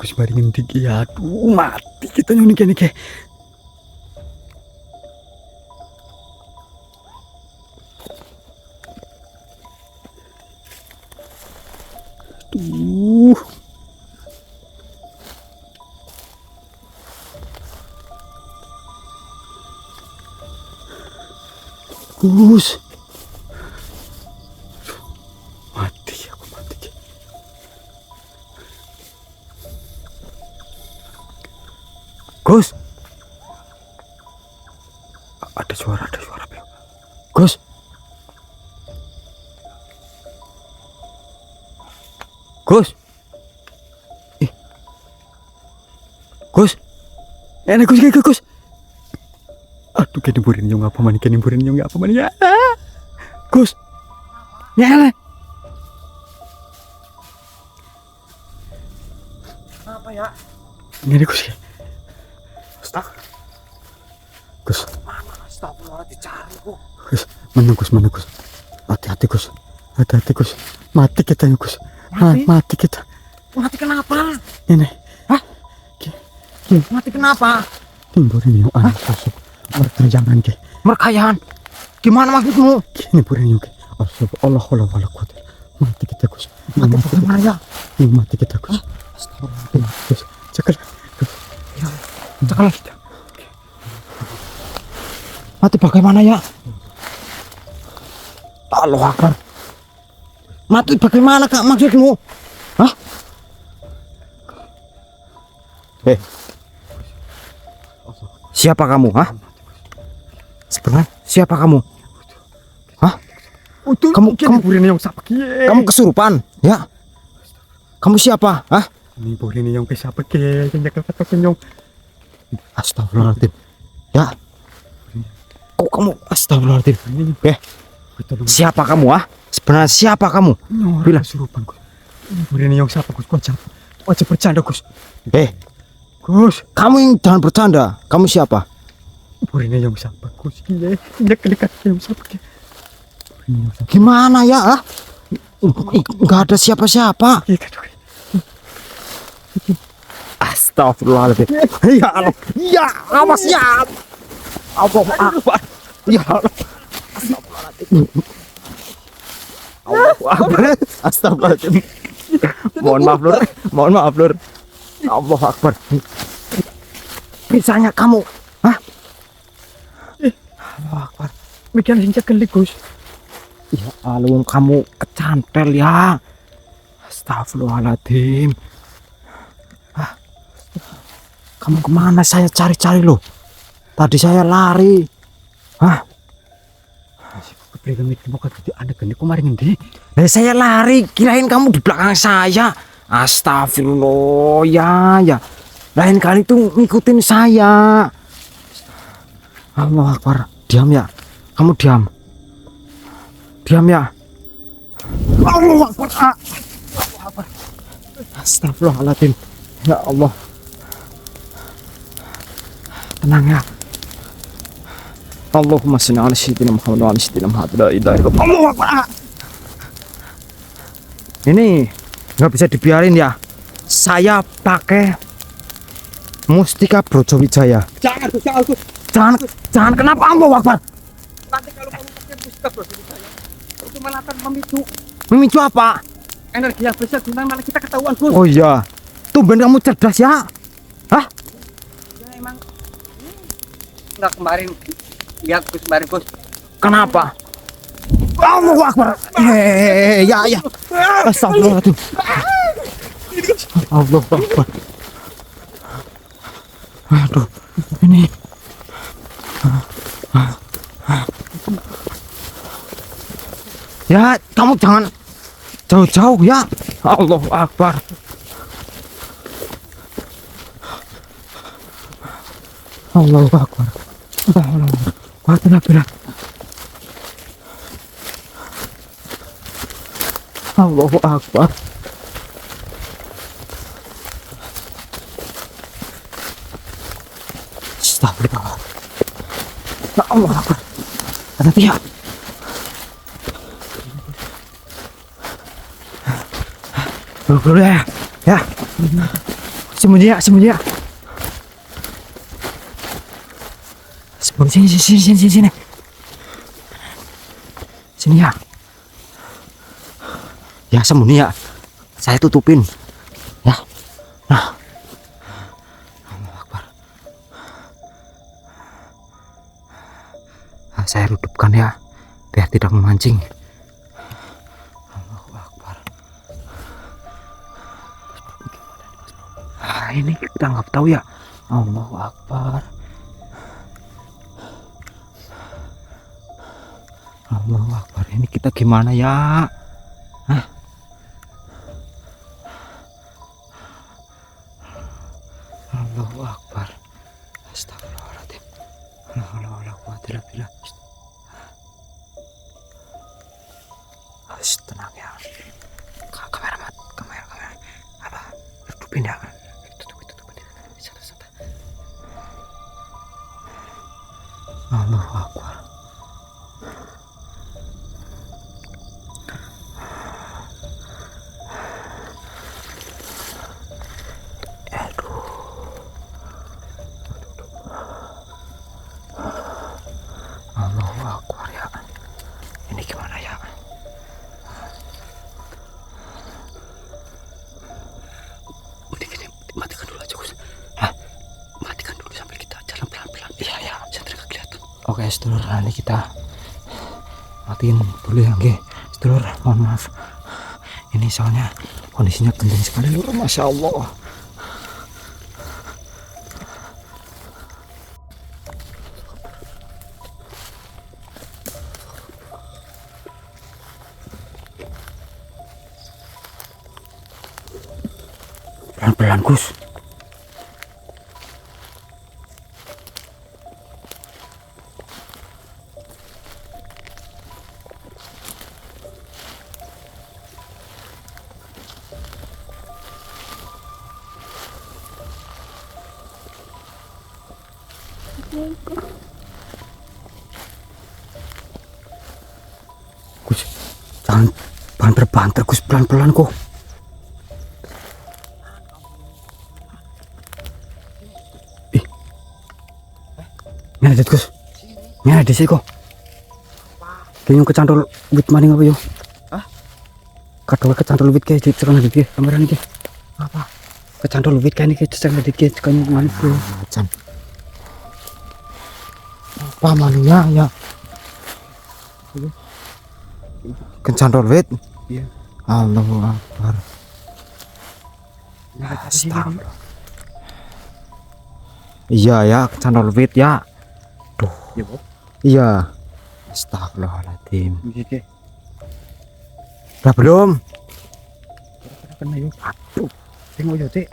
S2: Gus mari ngendi ki aduh mati kita nyoni kene ke. Duh. Gus. Mati aku mati. Gus. Ada suara Bel. Gus. Gus. Gus. Enak Gus. Aduh kene burin yo ngapa mani ya. Gus. Nyala.
S3: Apa ya?
S2: Ini Gus. Gus.
S3: Mana astagfirullah dicari kok.
S2: Gus, mana Gus. Hati-hati Gus. Gus. Mati kita ya Gus. Mati kita.
S3: Mati kenapa?
S2: Ini.
S3: Hah? Mati kenapa?
S2: Timburin yo anak Gus. Merkayangan ke.
S3: Merkayaan. Gimana maksudmu?
S2: Ini burin yo ke. Allah kuat. Mati kita Gus.
S3: Mati bagaimana ya?
S2: Mati kita Gus. Astagfirullah. Gus, cekal.
S3: Cekal kita. Mati bagaimana ya? Allahu Akbar. Mati bagaimana Kak maksudmu? Hah? Siapa kamu? Hah? Sebenarnya siapa kamu? Hah? Kamu
S2: burin yang siapa ki?
S3: kamu kesurupan? Ya. Kamu siapa? Hah?
S2: Ini burin yang ke siapa ki? Yang kata kenyong.
S3: Astagfirullahaladzim. Ya. Kok kamu astagfirullahaladzim? Siapa kamu? Ah? Sebenarnya siapa kamu?
S2: Bilang kesurupan Gus. Ini burin yang siapa Gus? Wajah bercanda Gus. Gus,
S3: Kamu yang jangan bercanda. Kamu siapa?
S2: burin yang siapa Gus? Iya, yang dekat yang siapa ki?
S3: Gimana ya? Ah? Enggak ada siapa-siapa. Astagfirullahaladzim. Ya Allah. Ya awas ya. Allahu Akbar. Ya Allah. Astagfirullahaladzim. Allahu Akbar. Astagfirullahaladzim. Mohon maaf Lur. Allahu Akbar. Bisanya kamu. Hah? Allahu Akbar.
S2: Mikir sing cekel Gus.
S3: Ya Allah, kamu kecantel ya. Astagfirullahaladzim. Kamu kemana? Saya cari-cari loh. Tadi saya lari. Hah?
S2: Keprikan mikir mau gitu ada geni kemarin ngendi?
S3: Saya lari, kirain kamu di belakang saya. Astagfirullah ya. Lain kali tuh ngikutin saya. Allah Akbar. Diam ya. Kamu diam. Diam ya. Allah Akbar. Allah Akbar. Astagfirullahaladzim. Ya Allah. Tenang ya. Allahumma shalli ala sayyidina Muhammad wa ala sayyidina Muhammad. La ilaha illallah. Allahu Akbar. Ini nggak bisa dibiarin ya. Saya pakai mustika Brojowijaya. Jangan kenapa Allahu Akbar.
S2: Nanti kalau kamu pakai mustika Brojowijaya itu malah akan
S3: Memicu apa?
S2: energi yang besar gimana malah kita ketahuan Gus.
S3: Oh iya. Tumben kamu cerdas ya. Hah?
S2: Ya emang enggak kemarin lihat Gus kemarin Gus.
S3: Kenapa? Allahu Akbar. Ya. Astagfirullahaladzim. Allahu Akbar. Aduh, ini. Ya, kamu jangan jauh-jauh ya. Allahu Akbar. Allahu Akbar. Allahu Akbar. Astagfirullah. Allahu Akbar. Hati-hati ya. Dulu ya. Ya.
S2: Sembunyi ya. Sembunyi, sini. Sini ya. Ya, sembunyi ya. Saya tutupin. Ya. Nah. Allahu Akbar. Nah, saya redupkan ya, biar tidak memancing. Allahu Akbar. Ini kita nggak tahu ya. Allahu Akbar. Allahu Akbar. Ini kita gimana ya? Hah? Allahu Akbar. Astagfirullahaladzim. La haula wala quwwata illa billah. Tenang ya. Kameramen. Apa? Tutupin ya. Tutupin. Santai. Allahu Akbar. Allahu Akbar ya. Ini gimana ya? Matikan dulu aja, Gus. Hah? Matikan dulu sambil kita jalan pelan-pelan. Iya. Saya tidak kelihatan. Oke, sedulur, ini kita matiin dulu ya, nggih. Sedulur, mohon maaf. Ini soalnya kondisinya genting sekali, lur. Masya Allah. Pelan-pelan, Gus. Gus, jangan banter-banter, Gus. Pelan-pelan kok. Ini ada, Gus. Ini ada sih kok. Kayaknya kecantol wit maning apa yo? Hah? Kadang kecantol wit kayak di sekolah dit kameran iki. Apa? Kecantol wit kayak ini kayak sekolah dit kayak maning bro. Macan. Apa manunya ya? Kecantol wit? Iya. Allahu Akbar. Astagfirullah. Iya ya, kecantol wit ya. Duh. Iya. Astagfirullahaladzim. Udah belum? Aduh. Tengok ya, Cek.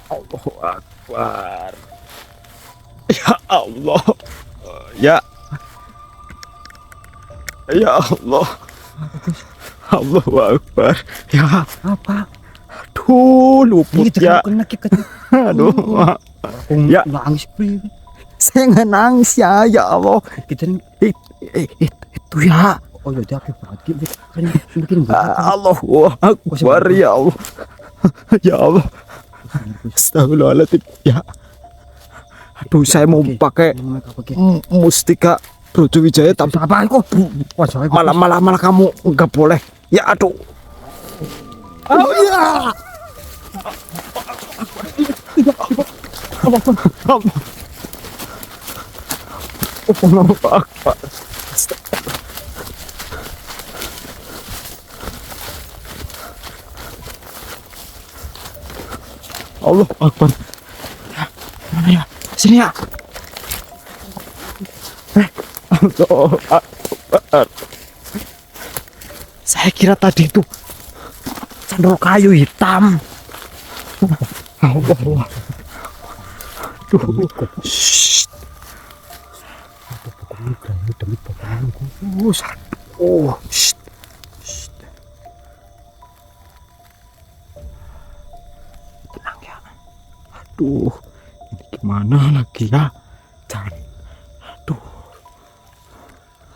S2: Allahu Akbar. Ya Allah. Ya. Ya Allah. Allahu Akbar. Ya. Apa? Aduh, luput ya. Aduh. Ya. Nangis, saya nggak nangis ya, ya Allah. Itu ya. Oh ya, dia banget gitu. Allahu Akbar ya Allah. Ya Allah. Astagfirullahaladzim. Ya. Aduh, saya mau pakai mustika Brojowijaya tapi apa kok malah kamu nggak boleh. Ya aduh. Oh ya. Allah Akbar. Mana ya? Sini ya. Allah Akbar. Saya kira tadi itu candol kayu hitam. Allah. Duh. Shh. Oh, shh. Tenang ya. Aduh, ini gimana lagi ya? Jangan. Aduh.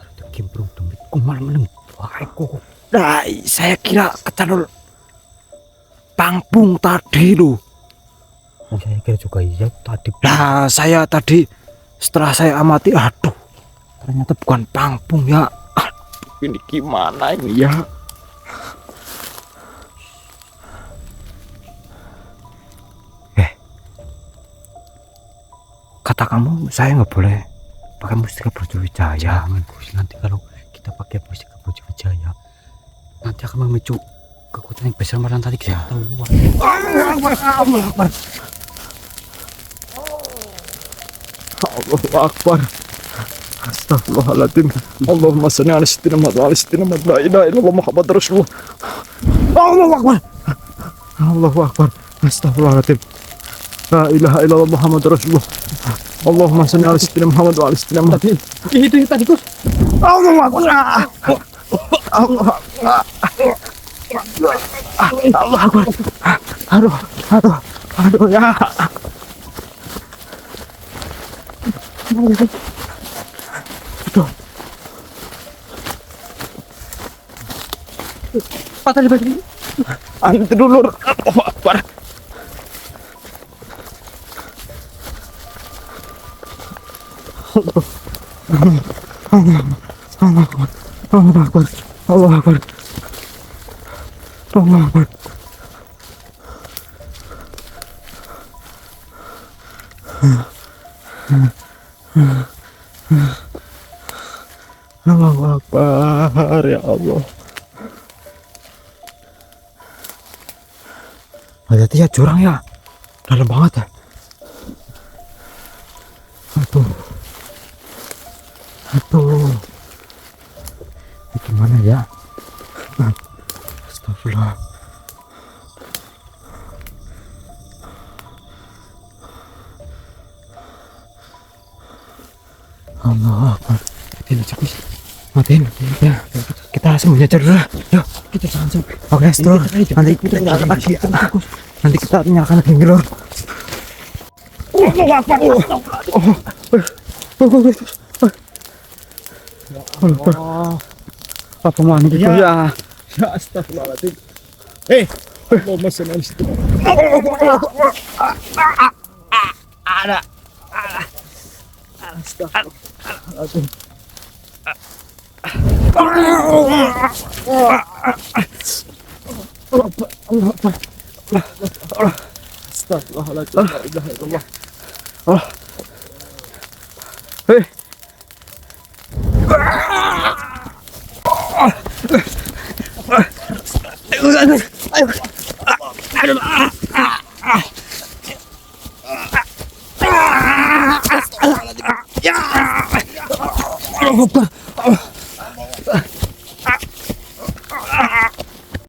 S2: Ada kimbrung demit kumal meneng. Wah, kok.
S3: Nah, saya kira kecandol pangpung tadi loh.
S2: Saya kira juga iya tadi.
S3: Nah, saya tadi setelah saya amati, aduh, ternyata bukan pangpung ya. Aduh, ini gimana ini ya? Kata kamu saya nggak boleh pakai mustika Brajawijaya.
S2: Jangan bos, nanti kalau kita pakai mustika Brajawijaya nanti akan memicu kekuatan yang besar malah tadi kita tahu.
S3: Allahu Akbar. Astagfirullahaladzim. Allahumma salli ala sayyidina Muhammad wa ala sayyidina Muhammad. La ilaha illallah Muhammad Rasulullah. Allahu Akbar. Allahu Akbar. Astagfirullahaladzim. La ilaha illallah Muhammad Rasulullah. Allahumma salli ala sayyidina Muhammad wa ala sayyidina Muhammad.
S2: Itu tadi bos.
S3: Allahu Akbar. Allahu Akbar. Allahu Akbar. Aduh ya.
S2: Patah di bagian.
S3: Anti dulu. Allahu Akbar. Allah Akbar. Allah Akbar. Allah Akbar. Allah Akbar. Allahu Akbar ya Allah. Hati-hati ya, jurang ya, dalam banget ya. Aduh, ini gimana ya? Astagfirullah. Allah Akbar. Matiin aja Gus. Matiin. Ya, kita sembunyi aja dulu. Yuk, kita jangan sampai. Oke, setelah nanti kita nyalakan lagi. Nanti kita nyalakan lagi dulu. Allah Akbar. Apa mau itu ya? Ya astagfirullahaladzim. Allahumma shalli ala sayyidina. Ada. Astagfirullahaladzim. Astagfirullahaladzim. La ilaha illallah. Aduh.